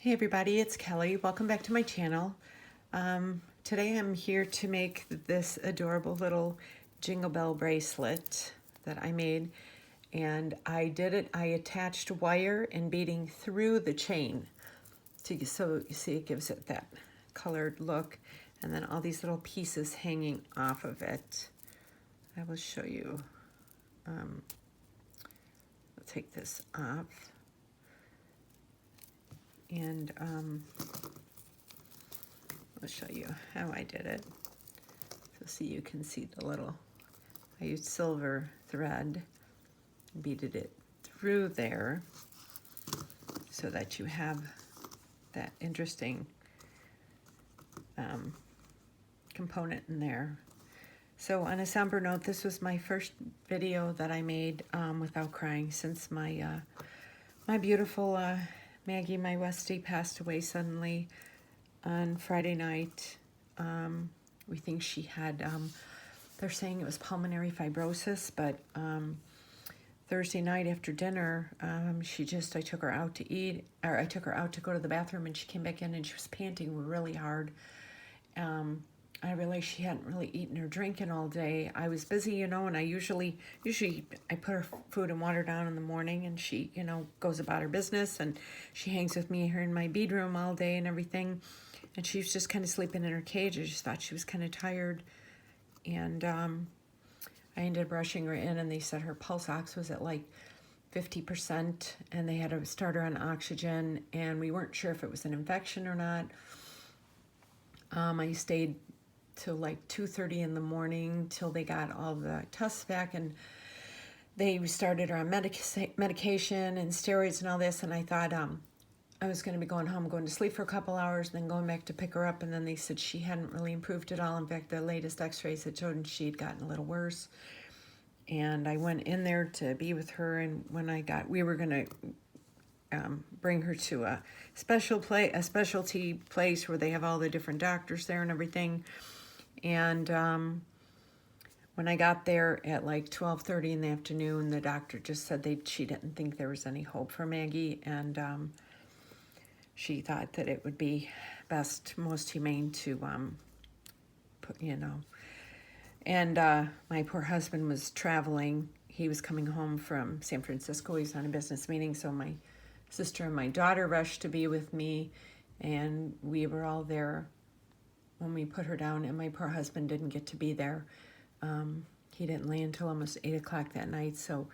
Hey everybody, it's Kelly. Welcome back to my channel. Today I'm here to make this adorable little Jingle Bell bracelet that I made. And I attached wire and beading through the chain. So you see it gives it that colored look. And then all these little pieces hanging off of it. I will show you. I'll take this off. And I'll show you how I did it. So you can see the little, I used silver thread, beaded it through there so that you have that interesting component in there. So on a somber note, this was my first video that I made without crying since my my beautiful Maggie, my Westie, passed away suddenly on Friday night. We think she had, they're saying it was pulmonary fibrosis, but Thursday night after dinner, I took her out to eat, or I took her out to go to the bathroom, and she came back in and she was panting really hard. I realized she hadn't really eaten or drinking all day. I was busy, you know, and I usually I put her food and water down in the morning, and she, you know, goes about her business, and she hangs with me here in my bead room all day and everything. And she was just kind of sleeping in her cage. I just thought she was kind of tired. And I ended up rushing her in, and they said her pulse ox was at like 50%, and they had to start her on oxygen, and we weren't sure if it was an infection or not. I stayed till like 2:30 in the morning till they got all the tests back, and they started her on medication and steroids and all this, and I thought I was going to be going home, going to sleep for a couple hours, then going back to pick her up, and then they said she hadn't really improved at all. In fact, the latest x-rays had shown she'd gotten a little worse. And I went in there to be with her, and when we were going to bring her to a specialty place where they have all the different doctors there and everything. And when I got there at like 12:30 in the afternoon, the doctor just said she didn't think there was any hope for Maggie, and she thought that it would be most humane to put, you know. And my poor husband was traveling. He was coming home from San Francisco. He's on a business meeting, so my sister and my daughter rushed to be with me, and we were all there when we put her down, and my poor husband didn't get to be there. He didn't lay until almost 8 o'clock that night, so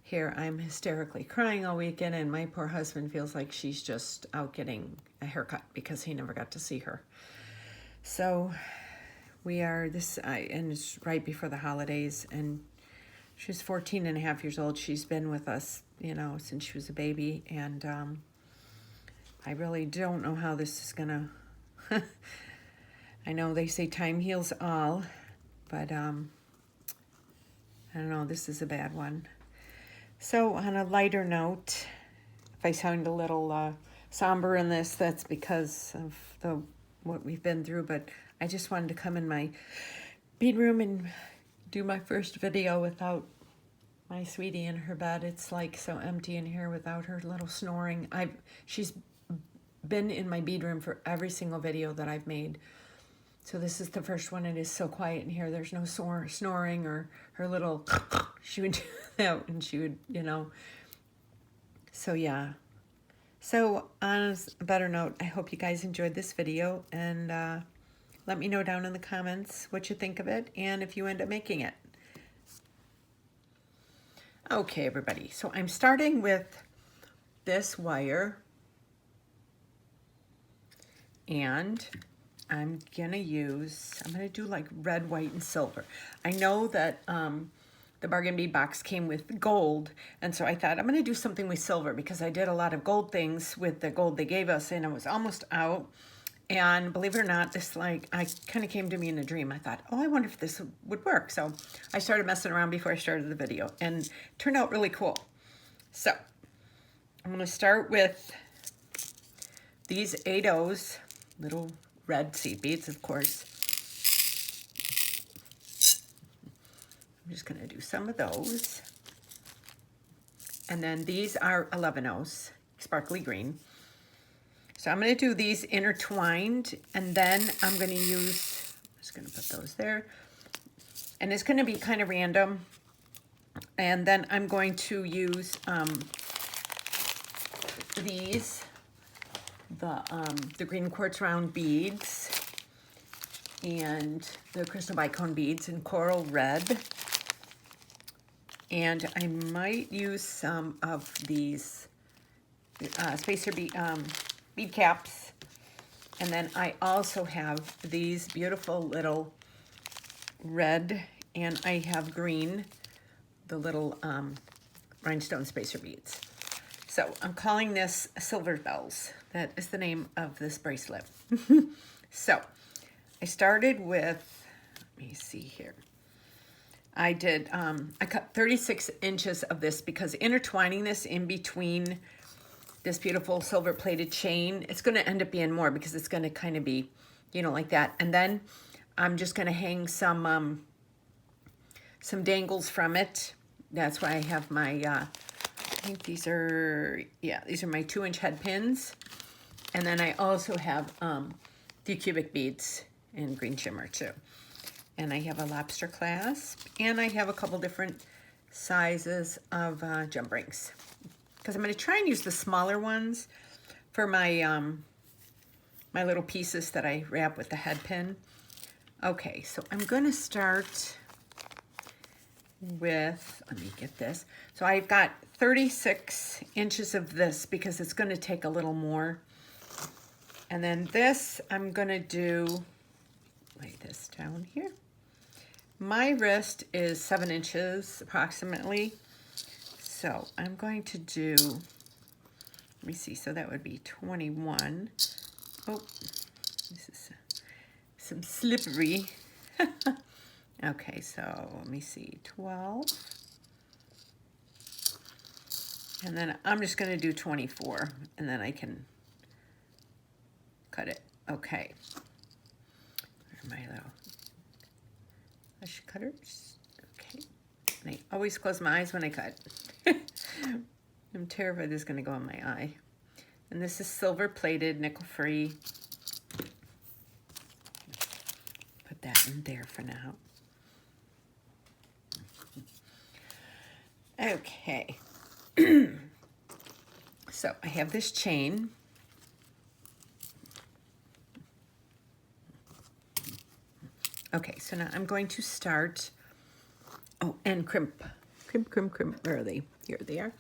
here I'm hysterically crying all weekend, and my poor husband feels like she's just out getting a haircut because he never got to see her. So we are and it's right before the holidays, and she's 14 and a half years old. She's been with us, you know, since she was a baby, and I really don't know how this is gonna I know they say time heals all, but I don't know, this is a bad one. So on a lighter note, if I sound a little somber in this, that's because of what we've been through, but I just wanted to come in my bead room and do my first video without my sweetie in her bed. It's like so empty in here without her little snoring. She's been in my bead room for every single video that I've made. So this is the first one. It is so quiet in here. There's no snoring or her little, she would do that, and she would, you know. So yeah. So on a better note, I hope you guys enjoyed this video, and let me know down in the comments what you think of it and if you end up making it. Okay, everybody. So I'm starting with this wire, and I'm gonna do like red, white, and silver. I know that the bargain bead box came with gold, and so I thought I'm gonna do something with silver because I did a lot of gold things with the gold they gave us, and it was almost out. And believe it or not, I kind of came to me in a dream. I thought, oh, I wonder if this would work. So I started messing around before I started the video, and it turned out really cool. So I'm gonna start with these 8/0s, little red seed beads, of course. I'm just going to do some of those. And then these are 11/0s, sparkly green. So I'm going to do these intertwined, and then I'm going to use, I'm just going to put those there, and it's going to be kind of random. And then I'm going to use these, the green quartz round beads and the crystal bicone beads in coral red. And I might use some of these spacer bead caps. And then I also have these beautiful little red, and I have green, the little rhinestone spacer beads. So I'm calling this Silver Bells. That is the name of this bracelet. So I started with, let me see here. I cut 36 inches of this because intertwining this in between this beautiful silver plated chain, it's going to end up being more because it's going to kind of be, you know, like that. And then I'm just going to hang some dangles from it. That's why I have my, I think these are, yeah, these are my 2-inch head pins. And then I also have the cubic beads in green shimmer too. And I have a lobster clasp, and I have a couple different sizes of jump rings. Because I'm going to try and use the smaller ones for my my little pieces that I wrap with the head pin. Okay, so I'm going to start with, let me get this. So I've got 36 inches of this because it's going to take a little more. And then this, I'm going to do, lay this down here. My wrist is 7 inches approximately. So I'm going to do, let me see, so that would be 21. Oh, this is some slippery. Okay, so let me see, 12. And then I'm just going to do 24, and then I can cut it. Okay. Where are my little brush cutters? Okay. And I always close my eyes when I cut. I'm terrified this is going to go in my eye. And this is silver plated, nickel free. Put that in there for now. Okay. So I have this chain. Okay, so now I'm going to start, oh, and crimp. Crimp. Where are they? Here they are.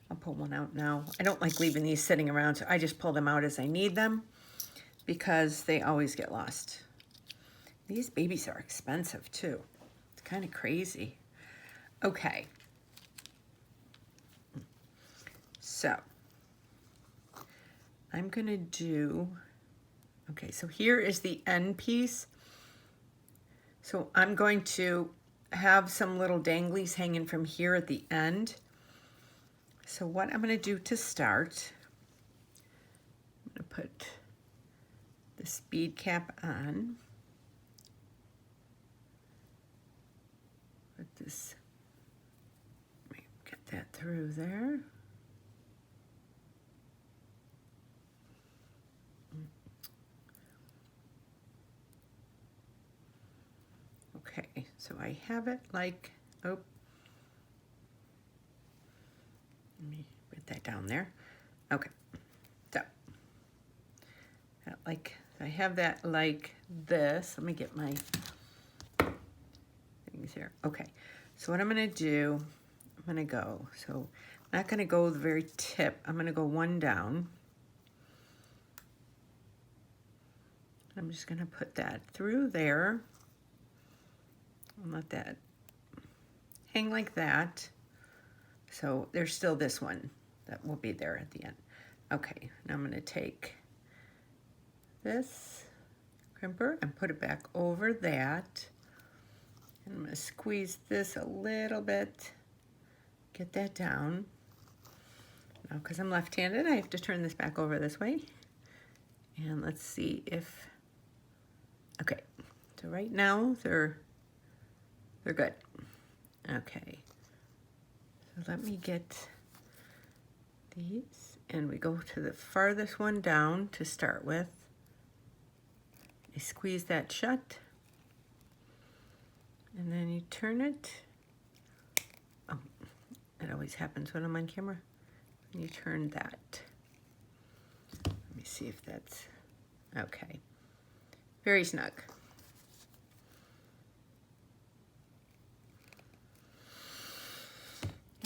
I'll pull one out now. I don't like leaving these sitting around, so I just pull them out as I need them because they always get lost. These babies are expensive too. It's kind of crazy. Okay. So I'm going to do, okay, so here is the end piece. So I'm going to have some little danglies hanging from here at the end. So what I'm going to do to start, I'm going to put this bead cap on. Put this, let me get that through there. Okay, so I have it like, oh, let me put that down there. Okay, so I have that like this. Let me get my things here. Okay, so what I'm gonna do, I'm gonna go, so I'm not gonna go the very tip. I'm gonna go one down. I'm just gonna put that through there. I'll let that hang like that. So there's still this one that will be there at the end. Okay, now I'm going to take this crimper and put it back over that. And I'm going to squeeze this a little bit, get that down. Now, because I'm left-handed, I have to turn this back over this way. And let's see if, okay, so right now they're good. Okay, so let me get these and we go to the farthest one down to start with. You squeeze that shut, and then you turn it. Oh, it always happens when I'm on camera. And you turn that. Let me see if that's okay. Very snug.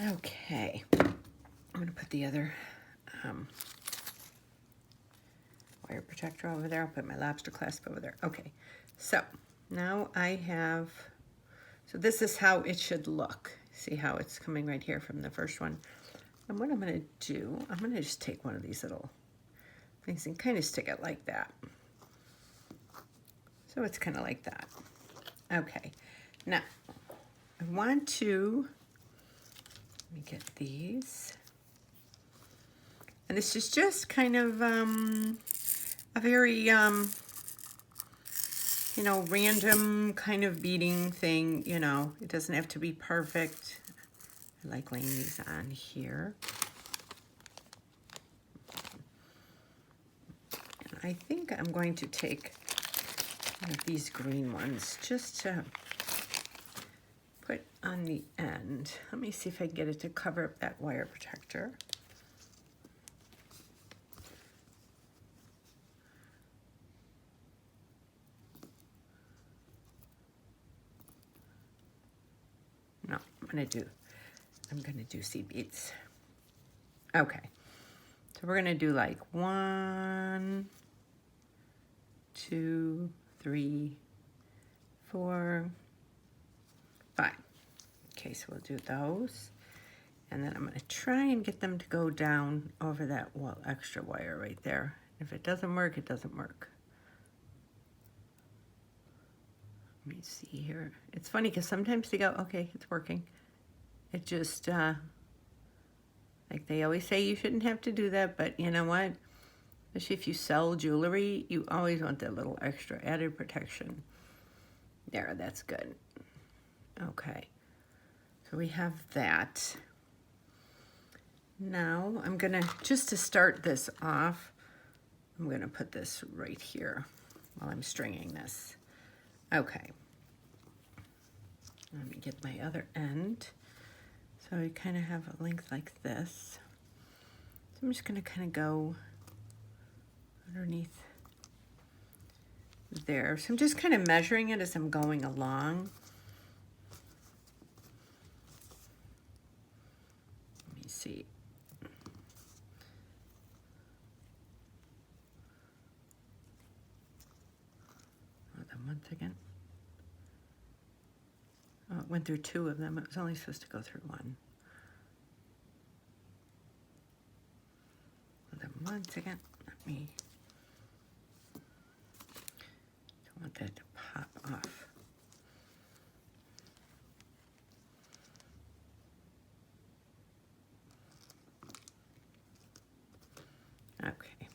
Okay, I'm gonna put the other wire protector over there. I'll put my lobster clasp over there. Okay, so now I have, so this is how it should look. See how it's coming right here from the first one. And what I'm gonna do, I'm gonna just take one of these little things and kind of stick it like that. So it's kind of like that. Okay, now I want to, let me get these. And this is just kind of a very, you know, random kind of beading thing, you know. It doesn't have to be perfect. I like laying these on here. And I think I'm going to take one of these green ones just to put on the end. Let me see if I can get it to cover up that wire protector. No, I'm gonna do seed beads. Okay, so we're gonna do like 1, 2, 3, 4, 5. Okay, so we'll do those. And then I'm gonna try and get them to go down over that extra wire right there. If it doesn't work, it doesn't work. Let me see here. It's funny because sometimes they go, okay, it's working. It just, like they always say you shouldn't have to do that, but you know what? Especially if you sell jewelry, you always want that little extra added protection. There, that's good. Okay, so we have that. Now I'm gonna, just to start this off, I'm gonna put this right here while I'm stringing this. Okay, let me get my other end. So I kind of have a length like this. So I'm just gonna kind of go underneath there. So I'm just kind of measuring it as I'm going along. Let me see. Hold on one second. Oh, it went through 2 of them. It was only supposed to go through 1. Hold on one second. Let me, don't want that to pop off. Okay.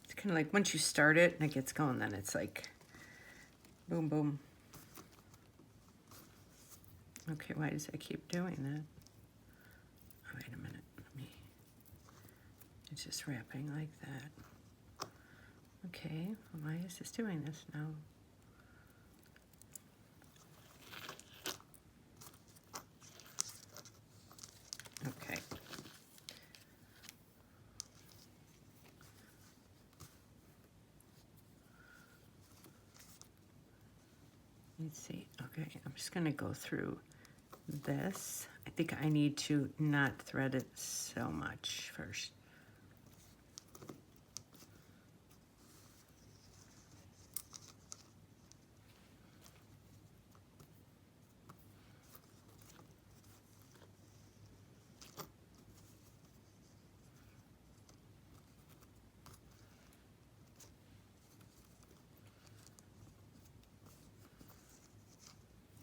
It's kind of like once you start it and it gets going, then it's like boom, boom. Okay, why does it keep doing that? Oh, wait a minute. It's just wrapping like that. Okay, why is this doing this now? Okay. Let's see. Okay, I'm just gonna go through this. I think I need to not thread it so much first.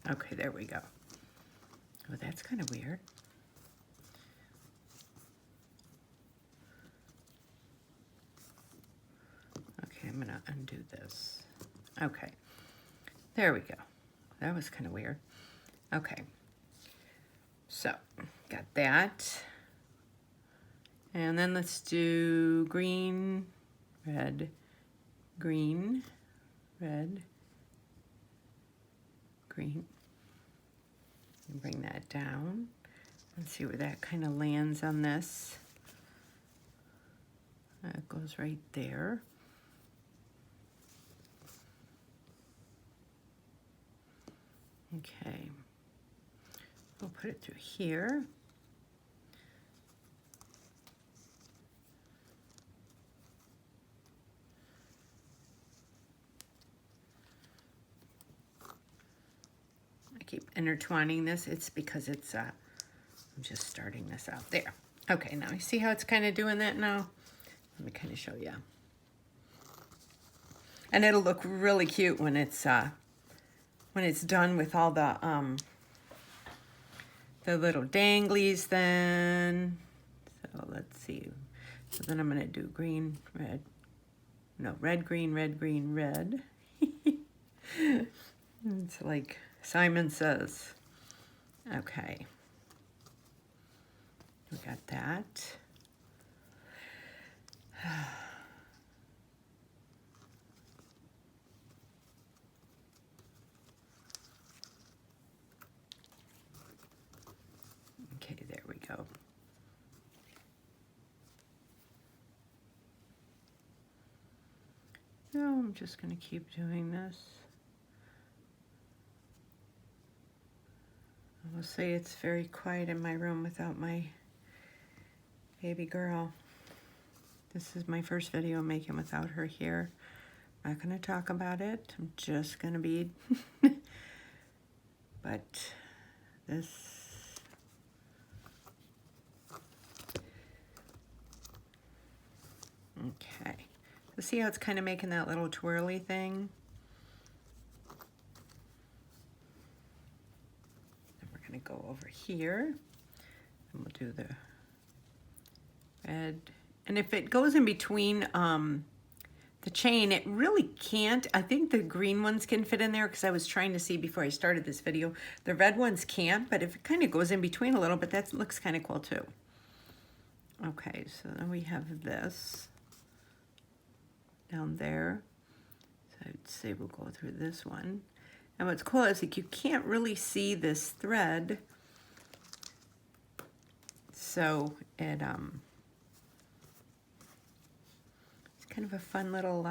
Okay, there we go. Oh, that's kind of weird. Okay, I'm gonna undo this. Okay, there we go. That was kind of weird. Okay, so got that. And then let's do green, red, green, red, green. And bring that down. Let's see where that kind of lands on this. That goes right there. Okay, we'll put it through here. I keep intertwining this. It's because it's, I'm just starting this out there. Okay, now you see how it's kind of doing that now? Let me kind of show you. And it'll look really cute when it's done with all the little danglies then. So let's see. So then I'm gonna do green, red. No, red, green, red, green, red. It's like Simon Says. Okay. We got that. Okay, there we go. No, I'm just going to keep doing this. I will say it's very quiet in my room without my baby girl. This is my first video I'm making without her here. I'm not going to talk about it. I'm just going to bead. But this... Okay. So see how it's kind of making that little twirly thing? Then we're going to go over here. And we'll do the red. And if it goes in between the chain, it really can't. I think the green ones can fit in there because I was trying to see before I started this video. The red ones can't, but if it kind of goes in between a little bit, that looks kind of cool too. Okay, so then we have this down there. So I'd say we'll go through this one. And what's cool is like you can't really see this thread. So it it's kind of a fun little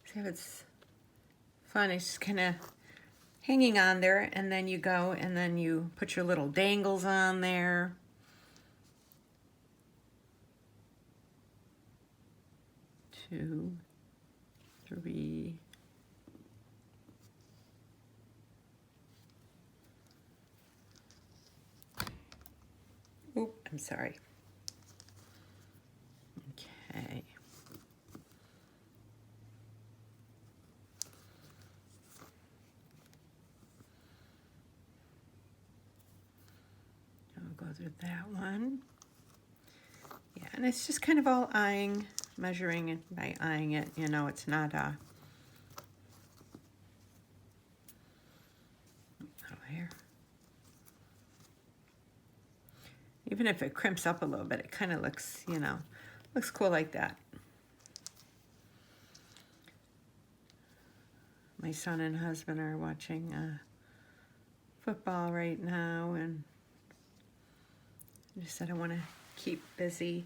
see if it's fun. It's just kind of hanging on there, and then you go and then you put your little dangles on there. Two, three. Oop, I'm sorry. Okay. I'll go through that one. Yeah, and it's just kind of all eyeing, measuring it by eyeing it. You know, it's not a little hair. Even if it crimps up a little bit, it kind of looks, you know, looks cool like that. My son and husband are watching football right now, and I just said I want to keep busy.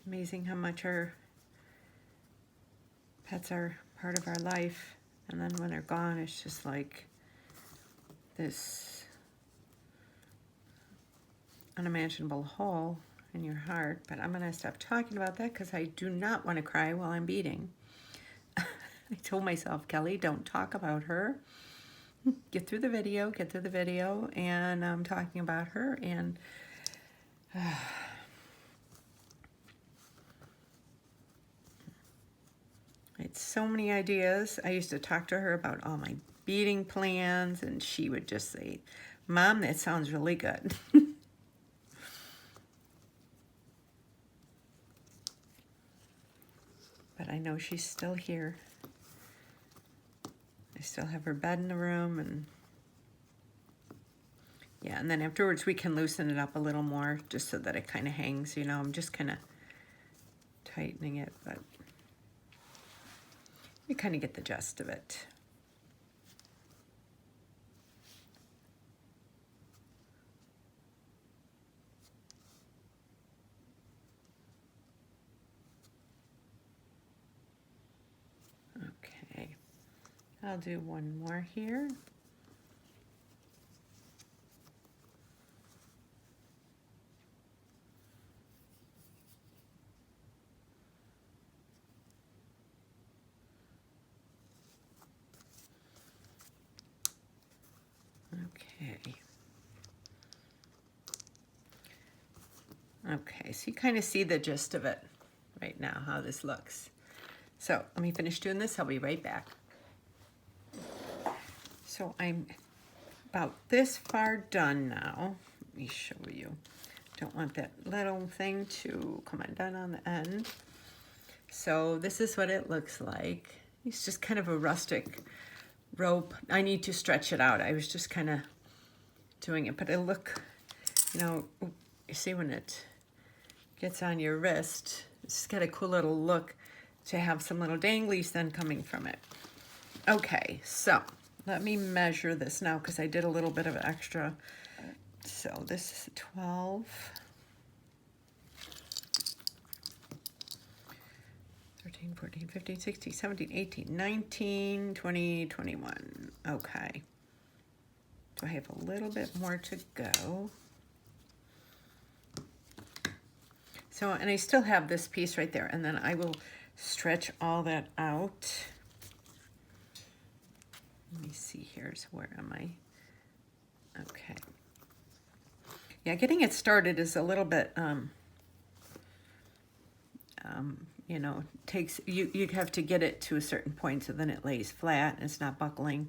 Amazing how much our pets are part of our life, and then when they're gone, it's just like this unimaginable hole in your heart. But I'm going to stop talking about that because I do not want to cry while I'm beading. I told myself, Kelly, don't talk about her. Get through the video, and I'm talking about her, and I had so many ideas. I used to talk to her about all my beading plans, and she would just say, Mom, that sounds really good. but I know she's still here. I still have her bed in the room, and yeah, and then afterwards we can loosen it up a little more just so that it kind of hangs, you know. I'm just kind of tightening it, but you kind of get the gist of it. Okay, I'll do one more here. Okay. Okay, so you kind of see the gist of it right now, how this looks. So let me finish doing this. I'll be right back. So I'm about this far done now. Let me show you. Don't want that little thing to come undone on the end. So this is what it looks like. It's just kind of a rustic rope. I need to stretch it out. I was just kind of doing it, but it'll look, you know, you see when it gets on your wrist, it's got a cool little look to have some little danglies then coming from it. Okay, so let me measure this now because I did a little bit of extra. So this is 12. 13, 14, 15, 16, 17, 18, 19, 20, 21. Okay. So I have a little bit more to go. So, and I still have this piece right there, and then I will stretch all that out. Let me see, here's where am I? Okay. Yeah, getting it started is a little bit, you know, takes, you'd have to get it to a certain point so then it lays flat and it's not buckling.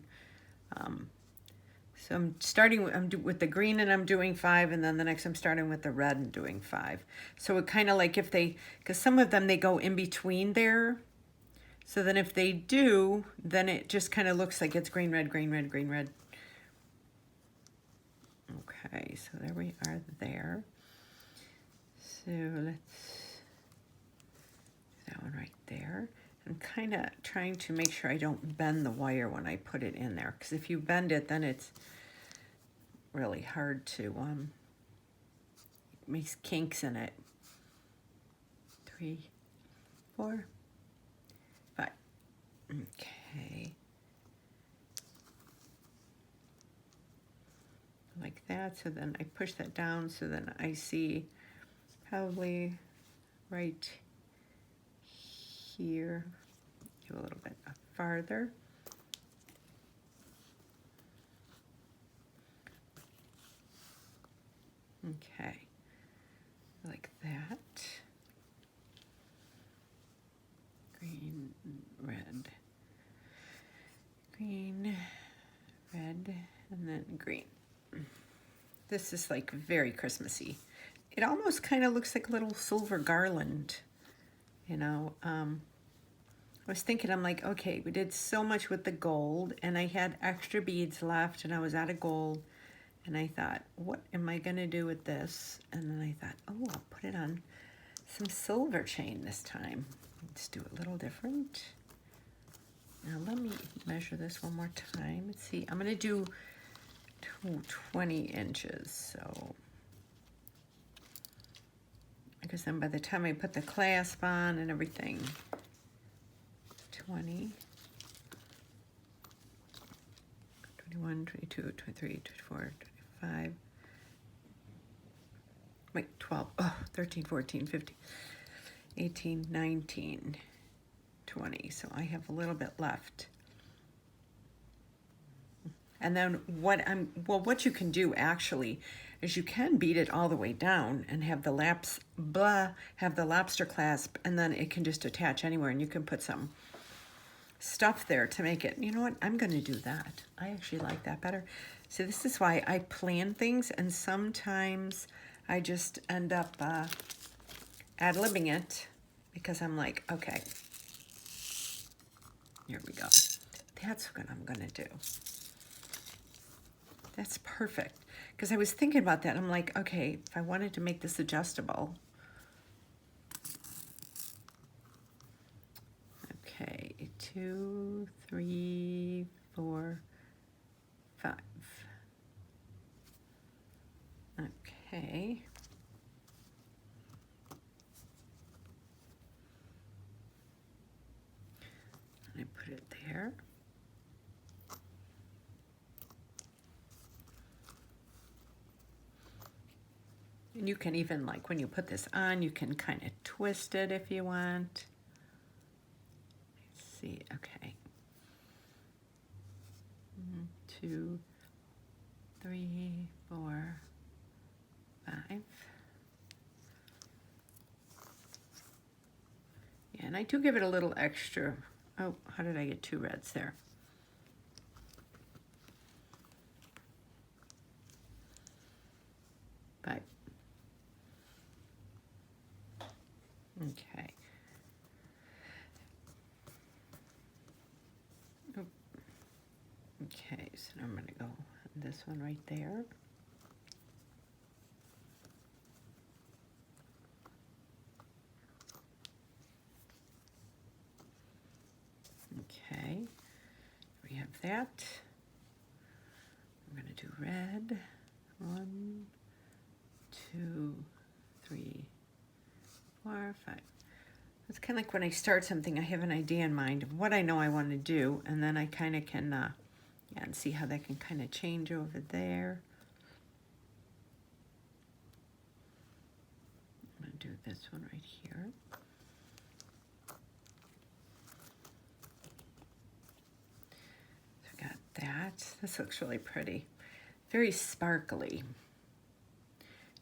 So I'm starting with the green and I'm doing 5, and then the next I'm starting with the red and doing 5. So it kind of like if they, because some of them they go in between there. So then if they do, then it just kind of looks like it's green, red, green, red, green, red. Okay, so there we are there. So let's do that one right there. I'm kind of trying to make sure I don't bend the wire when I put it in there, because if you bend it, then it's really hard to, it makes kinks in it. 3, 4, 5. Okay. Like that, so then I push that down, so then I see probably right here, do a little bit farther. Okay, like that. Green, red, green, red, and then green. This is like very Christmassy. It almost kind of looks like a little silver garland, you know. I was thinking, I'm like, okay, we did so much with the gold, and I had extra beads left, and I was out of gold. And I thought, what am I going to do with this? And then I thought, oh, I'll put it on some silver chain this time. Let's do it a little different. Now let me measure this one more time. Let's see. I'm going to do 20 inches. So because then by the time I put the clasp on and everything, 20. 21, 22, 23, 24, 25, wait, 12, oh, 13, 14, 15, 18, 19, 20. So I have a little bit left. And then what you can do actually is you can beat it all the way down and have the lobster clasp, and then it can just attach anywhere, and you can put some stuff there to make it, you know what, I'm going to do that. I actually like that better. So this is why I plan things, and sometimes I just end up ad-libbing it, because I'm like, okay, Here we go. That's what I'm gonna do. That's perfect. Because I was thinking about that. I'm like, okay, if I wanted to make this adjustable. Okay, 2, 3, 4, 5. Okay. And I put it there. And you can even, like, when you put this on, you can kind of twist it if you want. Let's see, okay. 2, 3, 4, 5. Yeah, and I do give it a little extra. Oh, how did I get 2 reds there? But, okay. Oh, okay, so now I'm going to go this one right there. Okay, we have that. I'm going to do red. 1, 2, 3, 4, 5. It's kind of like when I start something, I have an idea in mind of what I know I want to do, and then I kind of can, yeah, and see how that can kind of change over there. I'm going to do this one right here. So I got that. This looks really pretty. Very sparkly.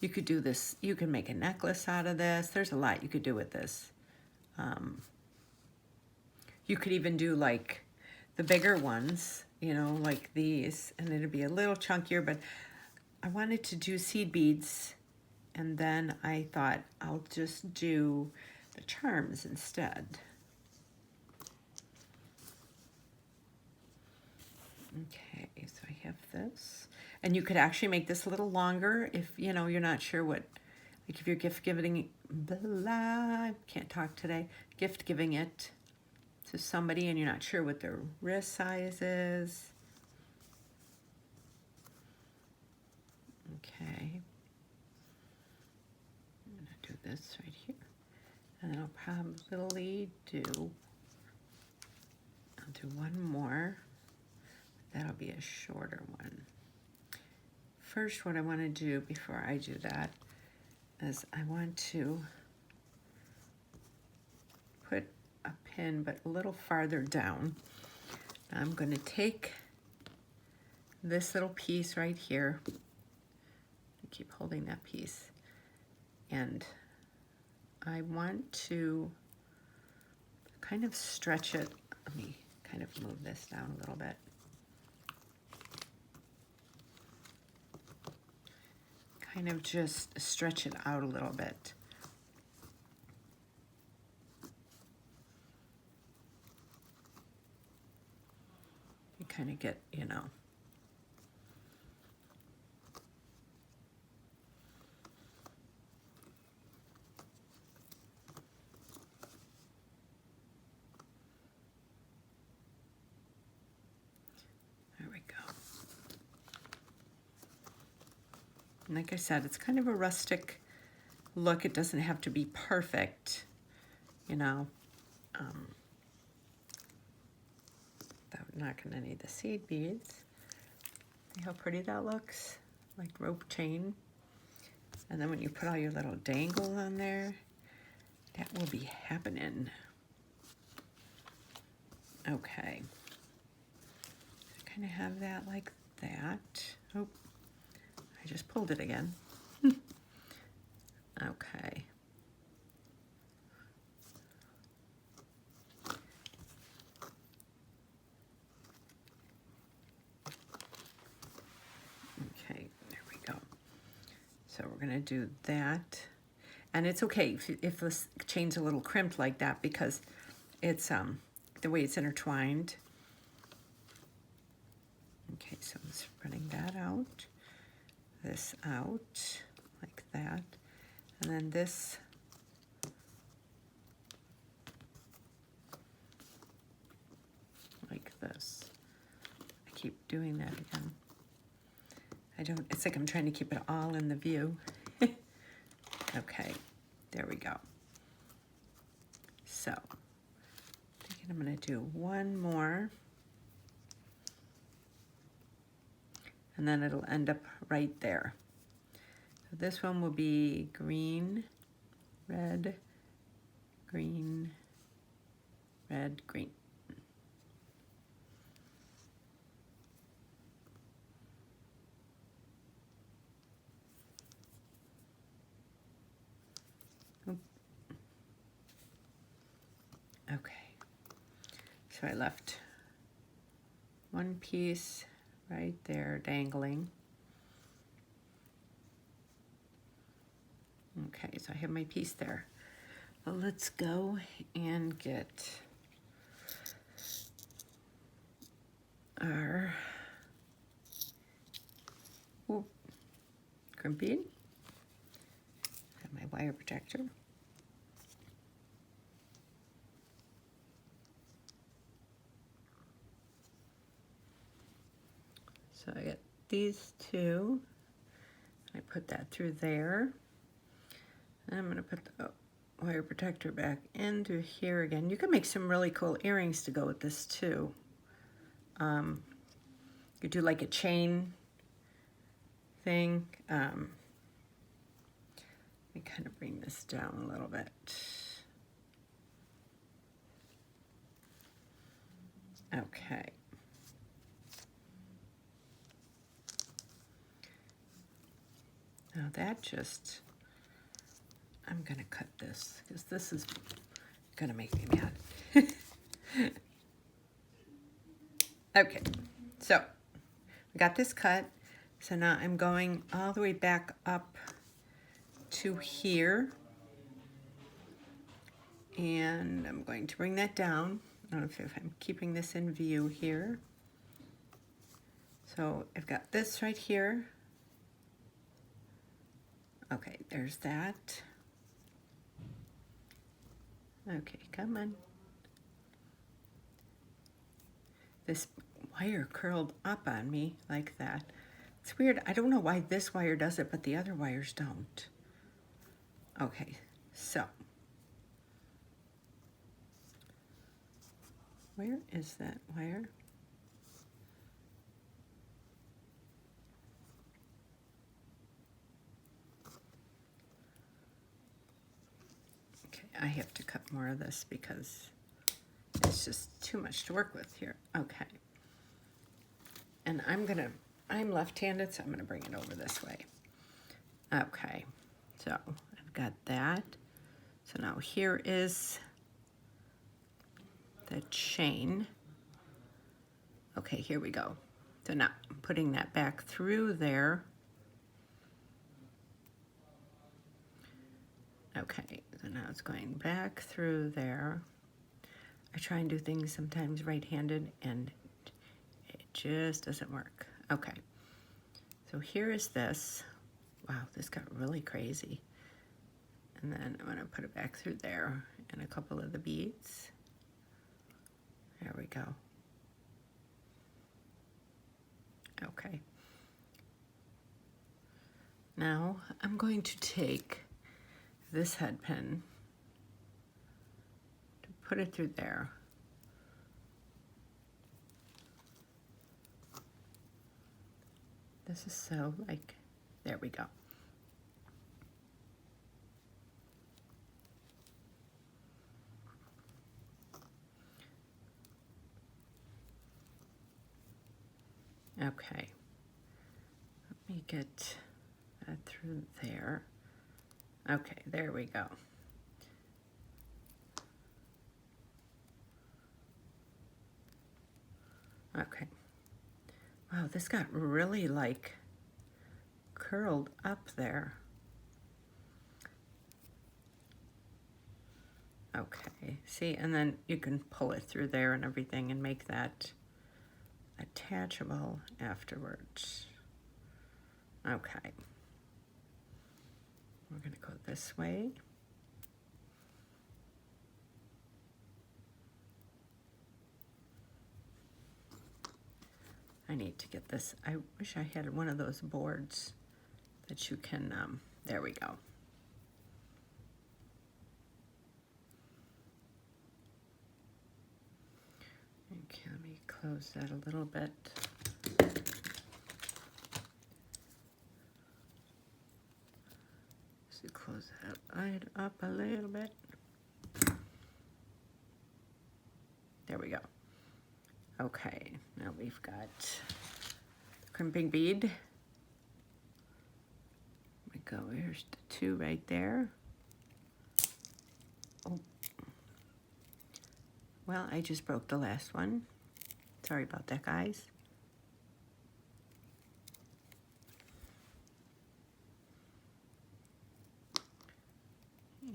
You could do this, you can make a necklace out of this. There's a lot you could do with this. You could even do like the bigger ones, you know, like these, and it'd be a little chunkier, but I wanted to do seed beads, and then I thought I'll just do the charms instead. Okay, so I have this. And you could actually make this a little longer if, you know, you're not sure what, like if you're gift giving, I can't talk today, gift giving it to somebody and you're not sure what their wrist size is. Okay. I'm gonna do this right here. And then I'll probably I'll do one more. That'll be a shorter one. First, what I want to do before I do that is I want to put a pin, but a little farther down. I'm going to take this little piece right here. I keep holding that piece. And I want to kind of stretch it. Let me kind of move this down a little bit. Kind of just stretch it out a little bit. You kind of get, you know. There we go. And like I said, it's kind of a rustic look. It doesn't have to be perfect, you know. We're not going to need the seed beads. See how pretty that looks? Like rope chain. And then when you put all your little dangles on there, that will be happening. Okay. I kind of have that like that. Oh, I just pulled it again. Okay. Okay, there we go. So we're gonna do that. And it's okay if this chain's a little crimped like that because it's the way it's intertwined. Okay, so I'm spreading that out, this out, like that, and then this like this. I keep doing that again. It's like I'm trying to keep it all in the view. Okay, there we go. So, I'm gonna do one more, and then it'll end up right there. So this one will be green, red, green, red, green. Okay, so I left one piece right there dangling. Okay, so I have my piece there. Well, let's go and get our crimp bead. Have my wire protector. So I got these two. I put that through there. And I'm going to put the wire protector back into here again. You can make some really cool earrings to go with this too. You do like a chain thing. Let me kind of bring this down a little bit. Okay. Now that just, I'm gonna cut this because this is gonna make me mad. Okay, so we got this cut. So now I'm going all the way back up to here. And I'm going to bring that down. I don't know if I'm keeping this in view here. So I've got this right here. Okay, there's that. Okay, come on. This wire curled up on me like that. It's weird. I don't know why this wire does it, but the other wires don't. Okay, so. Where is that wire? Okay, I have to cut more of this because it's just too much to work with here. Okay. And I'm left-handed, so I'm gonna bring it over this way. Okay, so I've got that. So now here is the chain. Okay, here we go. So now I'm putting that back through there. Okay, so now it's going back through there. I try and do things sometimes right-handed and it just doesn't work. Okay, so here is this. Wow, this got really crazy. And then I'm gonna put it back through there and a couple of the beads. There we go. Okay. Now I'm going to take this head pin to put it through there. This is so like, there we go. Okay, let me get that through there. Okay, there we go. Okay. Wow, this got really like curled up there. Okay, see, and then you can pull it through there and everything and make that attachable afterwards. Okay. We're going to go this way. I need to get this. I wish I had one of those boards that you can, there we go. Okay, let me close that a little bit. So close that light up a little bit. There we go. Okay, now we've got crimping bead. We go, here's the two right there. Oh, well, I just broke the last one. Sorry about that, guys.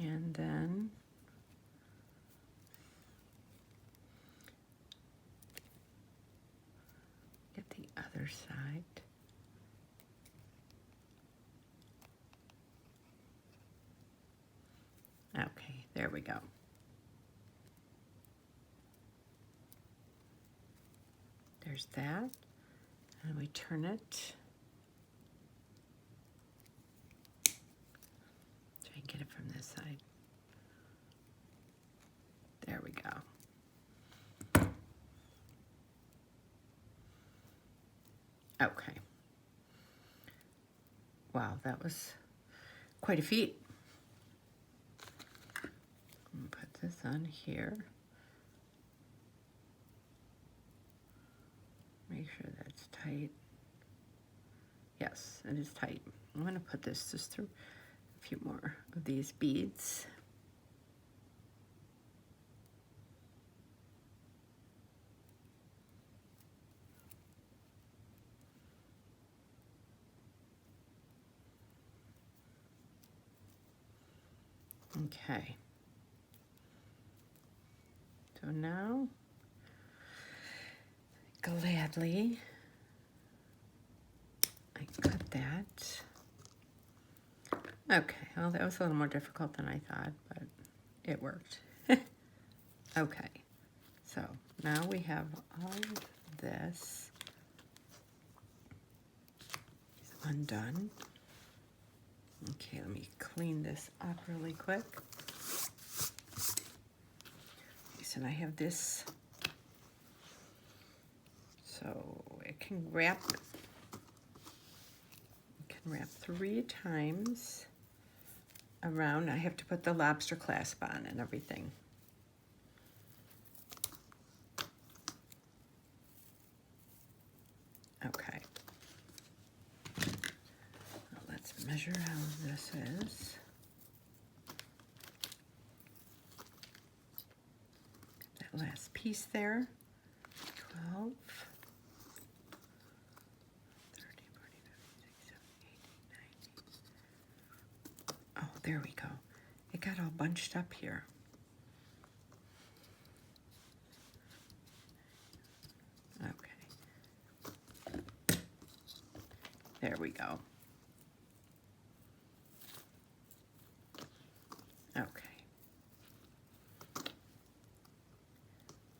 And then get the other side. Okay, there we go. There's that. And we turn it. Try and get it from this side. There we go. Okay. Wow, that was quite a feat. Put this on here. Make sure that's tight. Yes, it is tight. I'm going to put this just through a few more of these beads. Okay. So now, gladly, I cut that. Okay, well, that was a little more difficult than I thought, but it worked. Okay, so now we have all of this undone. Okay, let me clean this up really quick. Okay, so I have this, so it can wrap 3 times around. I have to put the lobster clasp on and everything. Okay. Now let's measure how this is. That last piece there, 12. 30, 40, 50, 60, 70, 80, 90. Oh, there we go. It got all bunched up here. Okay. There we go. Okay.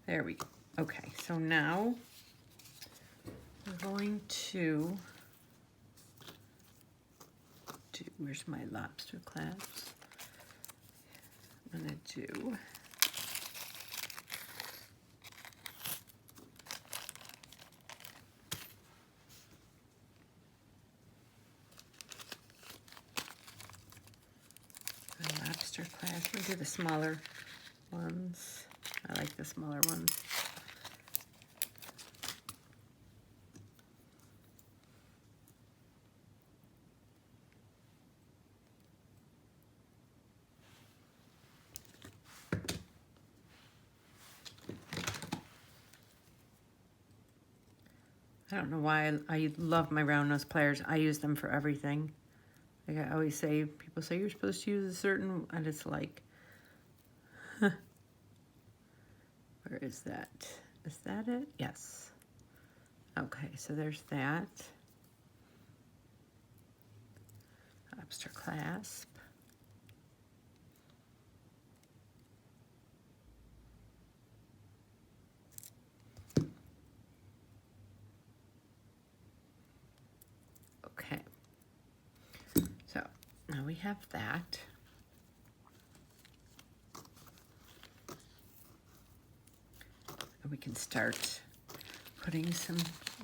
There we go. Okay, so now we're going to do, where's my lobster clasp? I'm gonna do the lobster clasp. We'll do the smaller ones. I like the smaller ones. I don't know why I love my round nose pliers. I use them for everything. Like I always say, people say you're supposed to use a certain, and it's like, Where is that? Is that it? Yes. Okay, so there's that. Lobster clasp. Okay. So now we have that. And we can start putting some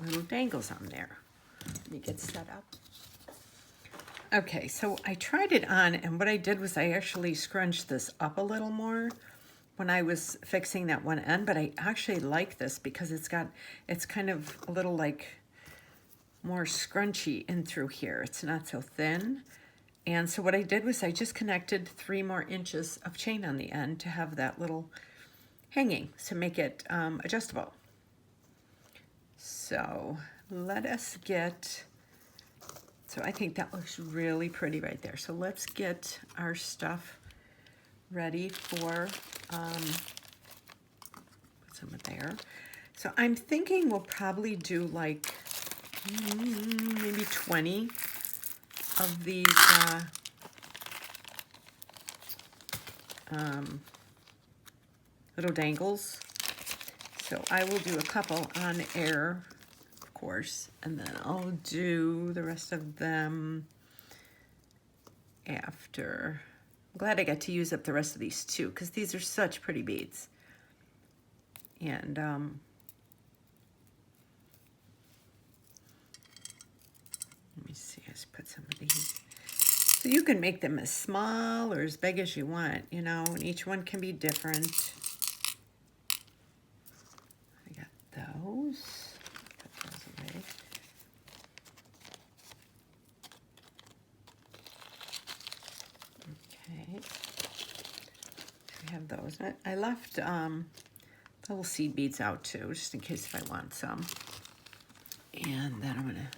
little dangles on there. Let me get set up. Okay, so I tried it on, and what I did was I actually scrunched this up a little more when I was fixing that one end, but I actually like this because it's kind of a little like more scrunchy in through here. It's not so thin. And so what I did was I just connected 3 more inches of chain on the end to have that little hanging to make it adjustable. So let us get, so I think that looks really pretty right there. So let's get our stuff ready for, put some of there. So I'm thinking we'll probably do like maybe 20 of these little dangles. So I will do a couple on air, of course, and then I'll do the rest of them after. I'm glad I got to use up the rest of these too, because these are such pretty beads. And let me see, let's put some of these. So you can make them as small or as big as you want, you know, and each one can be different. I got those. Put those away. Okay. We have those. I left little seed beads out too, just in case if I want some. And then I'm gonna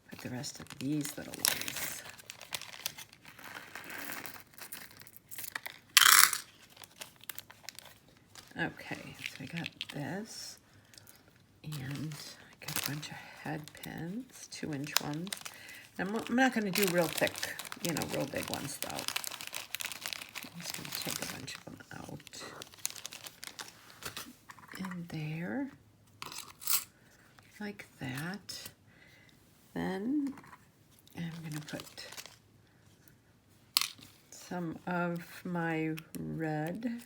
put the rest of these little ones. Okay, so I got this, and I got a bunch of head pins, 2-inch ones. I'm not going to do real thick, you know, real big ones though. I'm just going to take a bunch of them out. In there, like that. Then I'm going to put some of my red.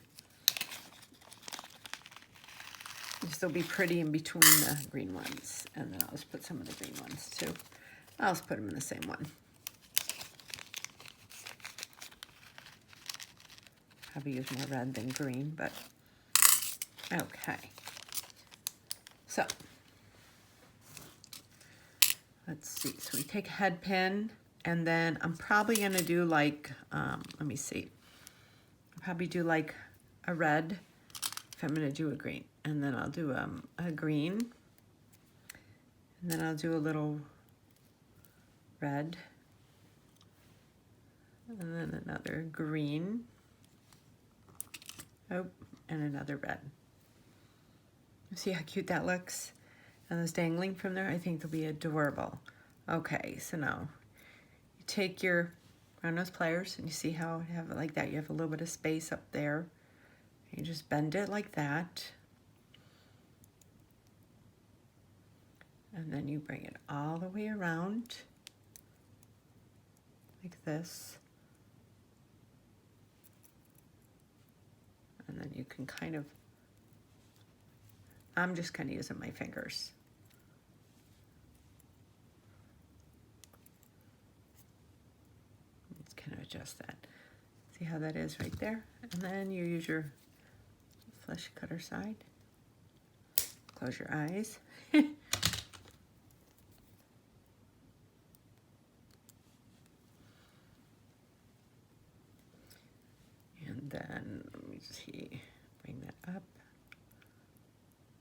They'll be pretty in between the green ones. And then I'll just put some of the green ones too. I'll just put them in the same one. Probably use more red than green, but okay. So, let's see. So we take a head pin, and then I'm probably going to do like, let me see. I'll probably do like a red if I'm going to do a green. And then I'll do a green. And then I'll do a little red. And then another green. Oh, and another red. See how cute that looks? And those dangling from there, I think they'll be adorable. Okay, so now you take your round nose pliers and you see how I have it like that. You have a little bit of space up there. You just bend it like that. And then you bring it all the way around like this. And then you can kind of, I'm just kind of using my fingers. Just kind of adjust that. See how that is right there? And then you use your flesh cutter side. Close your eyes. And then, let me see, bring that up.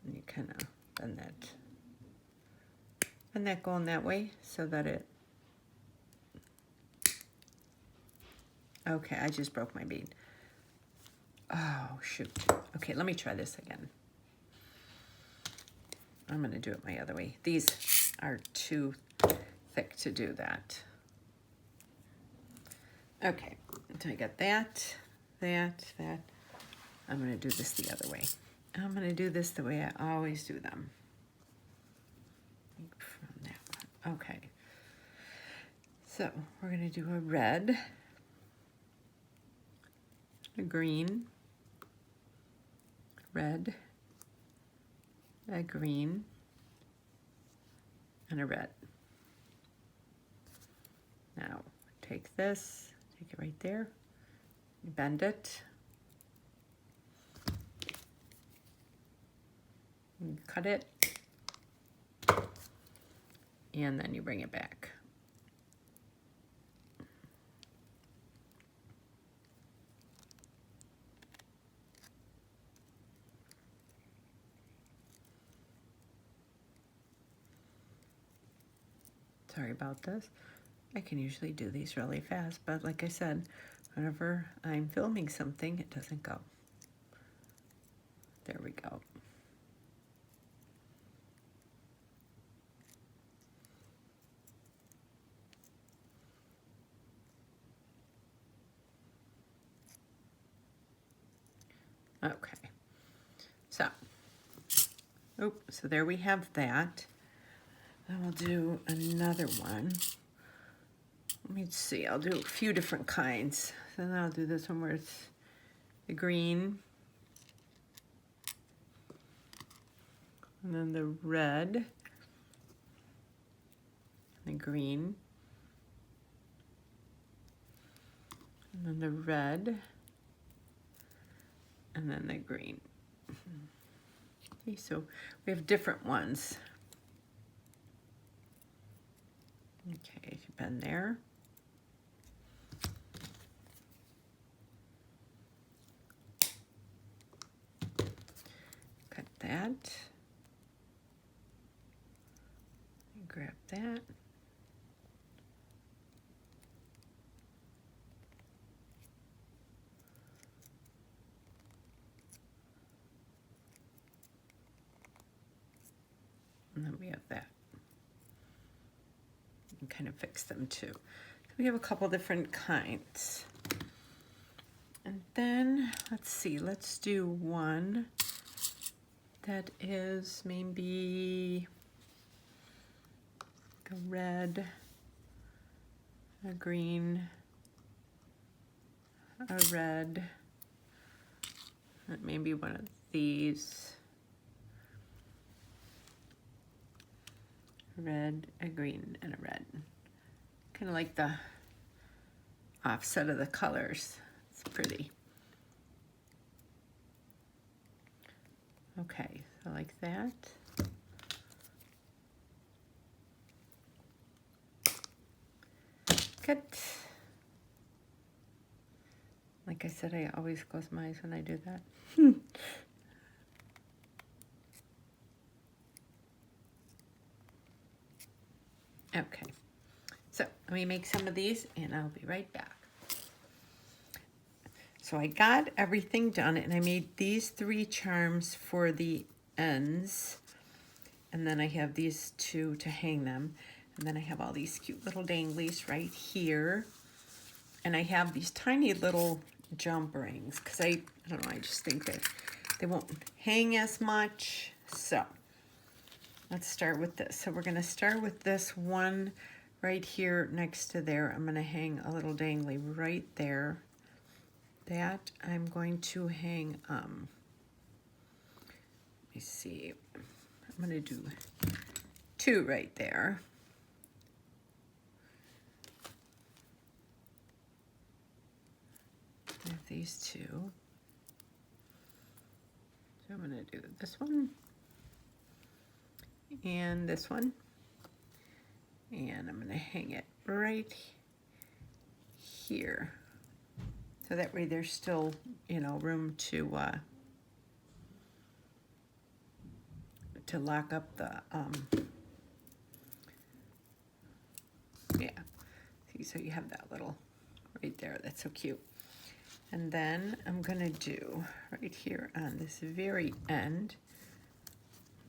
And you kind of bend that going that way so that it, okay, I just broke my bead. Oh, shoot. Okay, let me try this again. I'm going to do it my other way. These are too thick to do that. Okay, so I got that. I'm going to do this the other way. I'm going to do this the way I always do them. From that one. Okay. So we're going to do a red, a green, red, a green, and a red. Now take this, take it right there, bend it, and cut it, and then you bring it back. Sorry about this. I can usually do these really fast, but like I said, whenever I'm filming something, it doesn't go. There we go. Okay, so there we have that. Then we'll do another one. Let me see, I'll do a few different kinds. So then I'll do this one where it's the green, and then the red, the green, and then the red, and then the green. Okay, so we have different ones. Okay, you've been there. Cut that. Grab that. And then we have that. And kind of fix them too. We have a couple different kinds. And then, let's see, let's do one that is maybe a red, a green, a red, maybe one of these. Red, a green, and a red. Kind of like the offset of the colors. It's pretty. Okay, so like that. Cut. Like I said, I always close my eyes when I do that. Okay, so let me make some of these and I'll be right back. So I got everything done and I made these 3 charms for the ends. And then I have these 2 to hang them. And then I have all these cute little danglies right here. And I have these tiny little jump rings because I don't know, I just think that they won't hang as much. So let's start with this. So we're gonna start with this one right here next to there. I'm gonna hang a little dangly right there. That I'm going to hang, let me see, I'm gonna do 2 right there. I have these 2. So I'm gonna do this one. And this one, and I'm gonna hang it right here, so that way there's still, you know, room to lock up the yeah. See, so you have that little right there. That's so cute. And then I'm gonna do right here on this very end,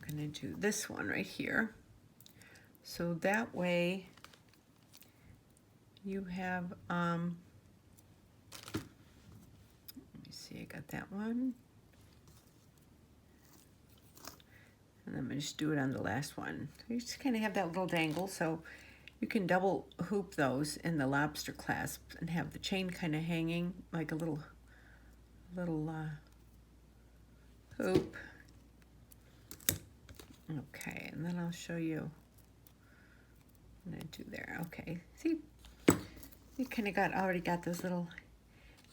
I'm gonna do this one right here. So that way you have, let me see, I got that one. And I'm gonna just do it on the last one. You just kind of have that little dangle, so you can double hoop those in the lobster clasp and have the chain kind of hanging like a little hoop. Okay, and then I'll show you what I do there. Okay, see, you kind of already got those little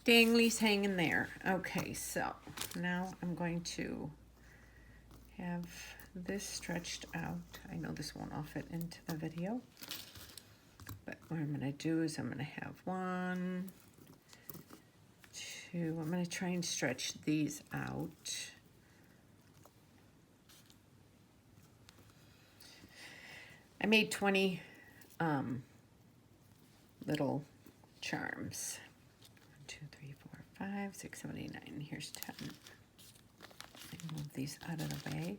danglies hanging there. Okay, so now I'm going to have this stretched out. I know this won't all fit into the video, but what I'm going to do is I'm going to have 1, 2, I'm going to try and stretch these out. I made 20 little charms. 1, 2, 3, 4, 5, 6, 7, 8, 9. Here's 10. I move these out of the way.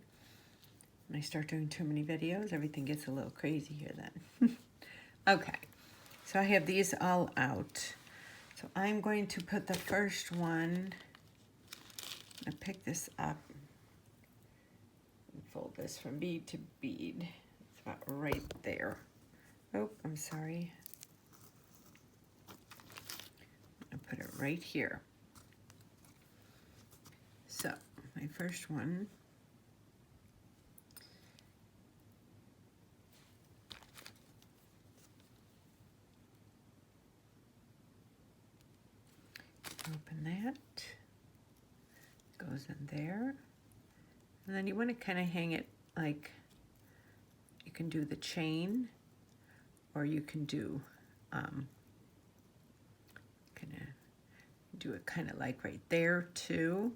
When I start doing too many videos, everything gets a little crazy here then. Okay, so I have these all out. So I'm going to put the first one, I pick this up and fold this from bead to bead. It's about right there. Oh, I'm sorry. I'll put it right here. So my first one, open that, goes in there, and then you want to kind of hang it like, you can do the chain, or you can do do it kind of like right there too,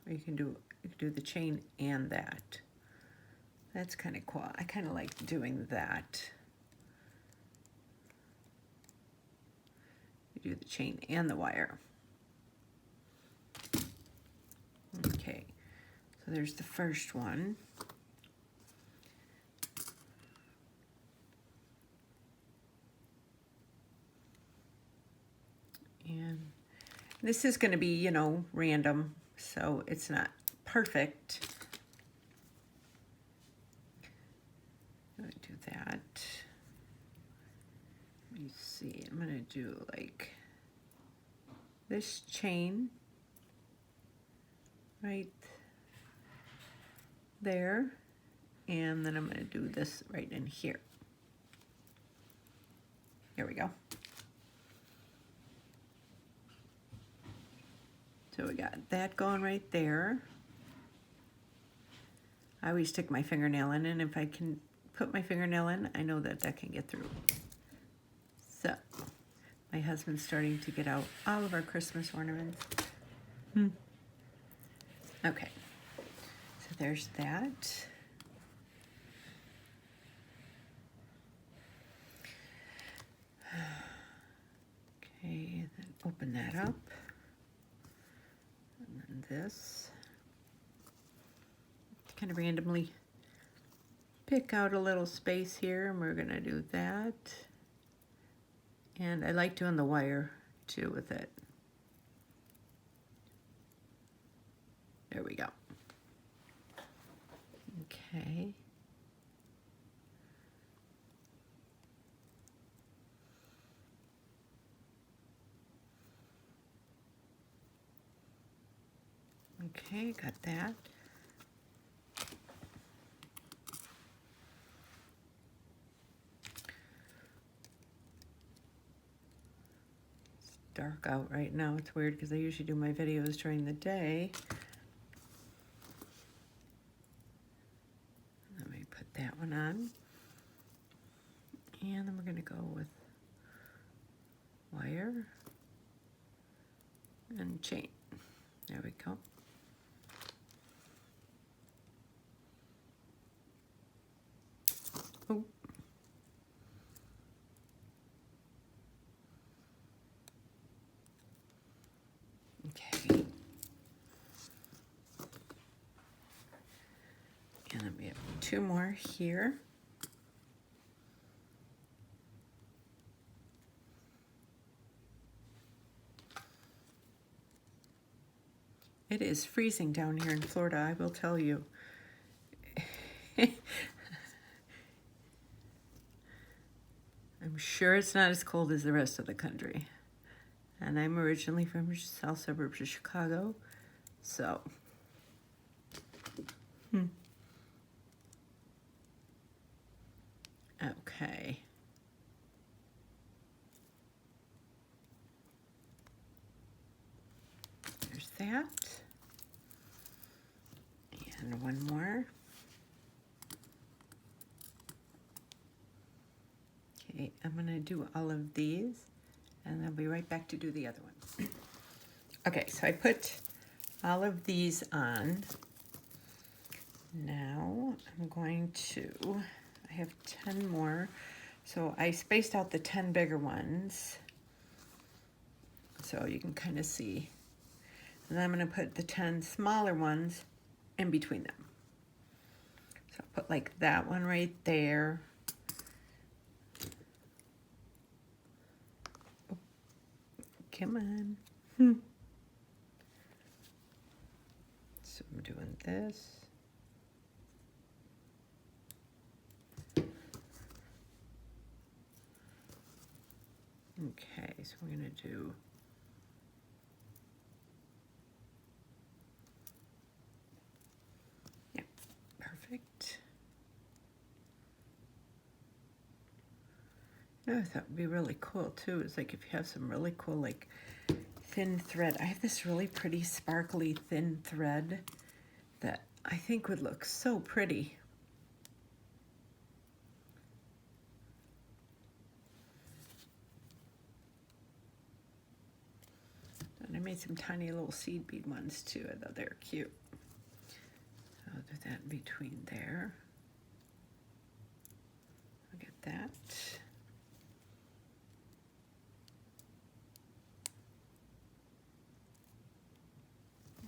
or you can do the chain and that. That's kind of cool. I kind of like doing that. You do the chain and the wire. Okay, so there's the first one. And this is going to be, you know, random, so it's not perfect. I'm going to do that. Let me see, I'm going to do like this chain right there, and then I'm going to do this right in here. There we go. So we got that going right there. I always stick my fingernail in, and if I can put my fingernail in, I know that that can get through. So my husband's starting to get out all of our Christmas ornaments. Okay, so there's that. Okay, then open that up. And then this. Kind of randomly pick out a little space here, and we're gonna do that. And I like doing the wire too with it. There we go. Okay. Okay, got that. It's dark out right now. It's weird because I usually do my videos during the day. Let me put that one on. And then we're going to go with wire and chain. There we go. Oh. Okay. And then we have 2 more here. It is freezing down here in Florida, I will tell you. I'm sure it's not as cold as the rest of the country. And I'm originally from south suburbs of Chicago, so. Okay. There's that. And one more. Okay, I'm gonna do all of these, and I'll be right back to do the other one. Okay, so I put all of these on. Now I'm going to, I have 10 more. So I spaced out the 10 bigger ones, so you can kind of see. And then I'm going to put the 10 smaller ones in between them. So I'll put like that one right there. Oh, come on. So I'm doing this. Okay, so we're going to do perfect. I thought would be really cool too is like if you have some really cool like thin thread. I have this really pretty sparkly thin thread that I think would look so pretty. And I made some tiny little seed bead ones too. I thought they were cute. So I'll do that in between there. Look at that.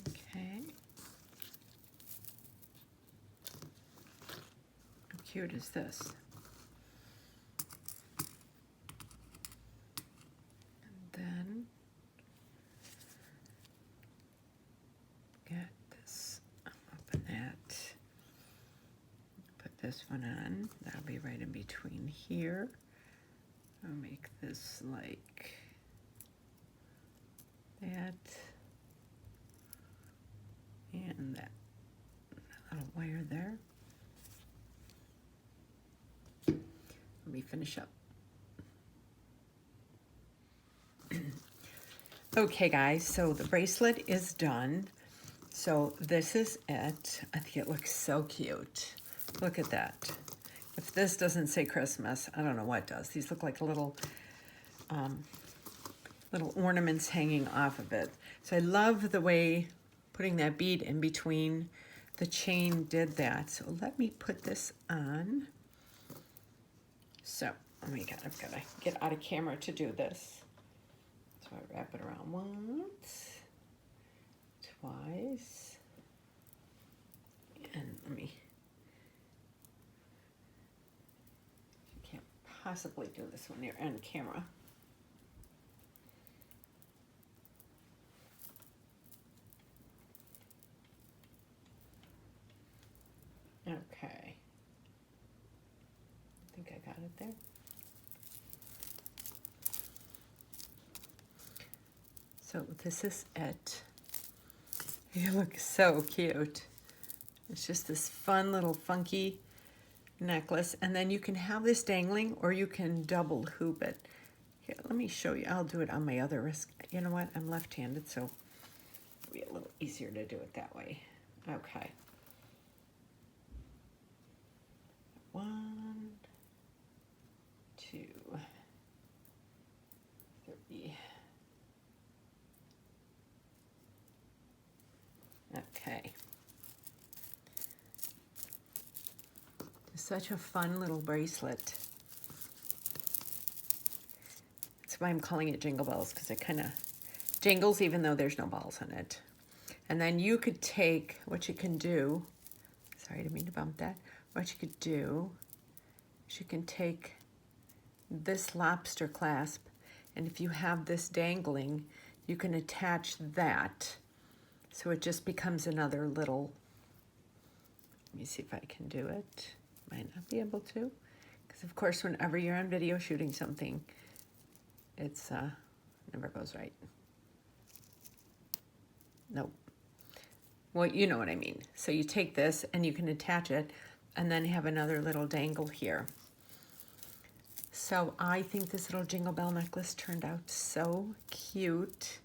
Okay. How cute is this? And then get this, open that, put this one on. That'll be right in between here. I'll make this like that and that little wire there. Let me finish up. Okay guys, so the bracelet is done. So this is it. I think it looks so cute. Look at that. If this doesn't say Christmas, I don't know what does. These look like little little ornaments hanging off of it. So I love the way putting that bead in between the chain did that. So let me put this on. So, oh my God, I've got to get out of camera to do this. So I wrap it around once, twice, and let me, you can't possibly do this when you're on camera. Okay. I think I got it there. So this is it. You look so cute. It's just this fun little funky necklace. And then you can have this dangling or you can double hoop it. Here, let me show you. I'll do it on my other wrist. You know what? I'm left-handed, so it'll be a little easier to do it that way. Okay. 1, 2, 3. Okay. It's such a fun little bracelet. That's why I'm calling it Jingle Bells, because it kind of Jingles, even though there's no balls in it. And then you could take, what you can do, sorry, I didn't mean to bump that. What you could do is you can take this lobster clasp, and if you have this dangling, you can attach that. So it just becomes another little, let me see if I can do it. Might not be able to, because of course whenever you're on video shooting something, it's never goes right. Nope. Well, you know what I mean. So you take this and you can attach it and then have another little dangle here. So I think this little Jingle Bell necklace turned out so cute.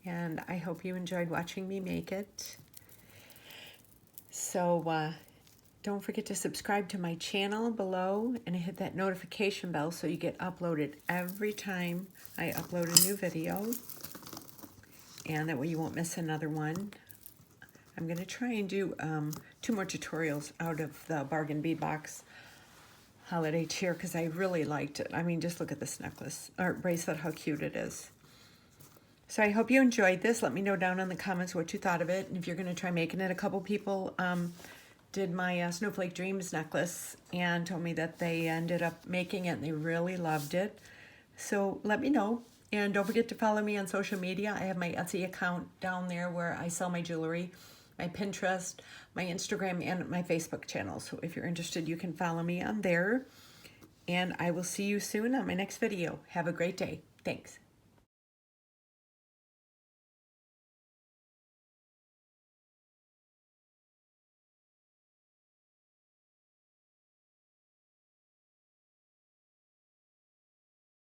And I hope you enjoyed watching me make it. So don't forget to subscribe to my channel below and hit that notification bell so you get uploaded every time I upload a new video. And that way you won't miss another one. I'm going to try and do 2 more tutorials out of the bargain bead box holiday cheer because I really liked it. I mean, just look at this necklace or bracelet, how cute it is. So I hope you enjoyed this. Let me know down in the comments what you thought of it and if you're going to try making it. A couple people did my Snowflake Dreams necklace and told me that they ended up making it and they really loved it. So let me know. And don't forget to follow me on social media. I have my Etsy account down there where I sell my jewelry, my Pinterest, my Instagram, and my Facebook channel. So if you're interested, you can follow me on there. And I will see you soon on my next video. Have a great day. Thanks.